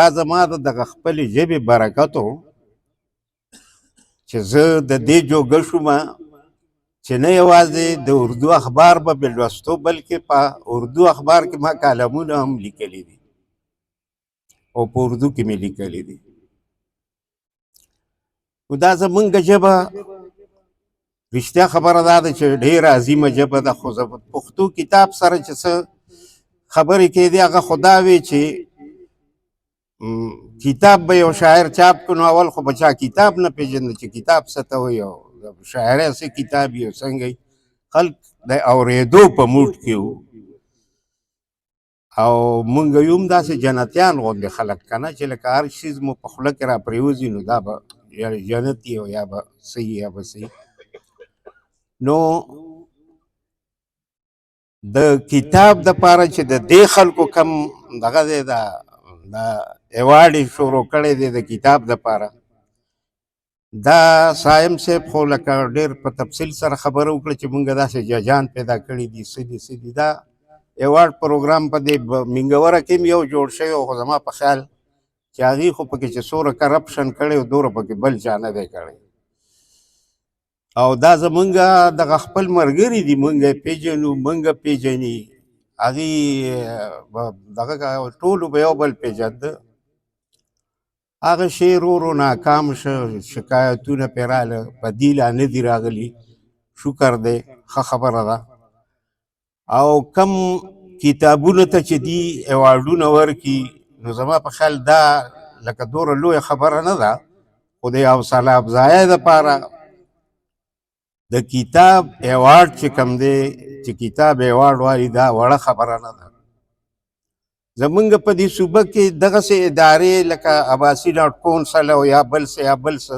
دا زما د دغه خپلې ژبې برکت و چې زه د دې جوګه شومه چې نه یوازې د اردو اخبار به مې لوستو بلکې په اردو اخبار کې ما کالمونه هم لیکلي دي او په اردو کې مې لیکلي دي. نو دا زمونږ ژبه رښتیا خبره دا ده چې ډېره عظیمه ژبه ده، خو زه پښتو کتاب سره چې څه خبرې کېدې هغه خو دا وې چې کتاب به یو شاعر چاپ کړو نو اول خو به چا کتاب نه پېژنده چې کتاب څه ته وایي او شاعرۍ څه کتاب وي او څنګه وي. خلک د اورېدو په موډ کې وو او مونږ یو هم داسې جنتیان غوندې خلک که نه چې لکه هر شیز مو په خوله کې را پرېوځي نو دا به یا جنت وي او یا به څه یا به څه. نو د کتاب دپاره چې د دې خلکو کم دغه دی دا ایوارډ یې شروع کړی دی د کتاب دپاره، دا صایم صاحب خو لکه ډېر په تفصیل سره خبره وکړه چې مونږ داسې ججان پیدا کړي دي څه دي څه دي. دا ایوارډ پروګرام په دې منګوره کې هم یو جوړ شوی خو زما په خیال چې هغې خو پکې چې څومره کرپشن کړی و دومره پکې بل چا نه دی کړی. او دا زمونږ دغه خپل ملګري دي، مونږ یې پېژنو مونږ پېژني هغې دغه ټولو به یو بل پېژنده. هغه شی ورو ورو ناکام شه، شکایتونه پرې راغله، بدي لا نه دي راغلي، شکر دی ښه خبره ده. او کم کتابونو ته چې دي ایوارډونه ورکړي نو زما په خیال دا لکه دومره لویه خبره نه ده، خو د حوصله افزایۍ دپاره د کتاب ایوارډ چې کوم دی چې کتاب ایوارډ وایي دا وړه خبره نه ده. زمونږ په دې صوبه کې دغسې ادارې لکه عباسي ډاټ کونسل او یا بل څه یا بل څه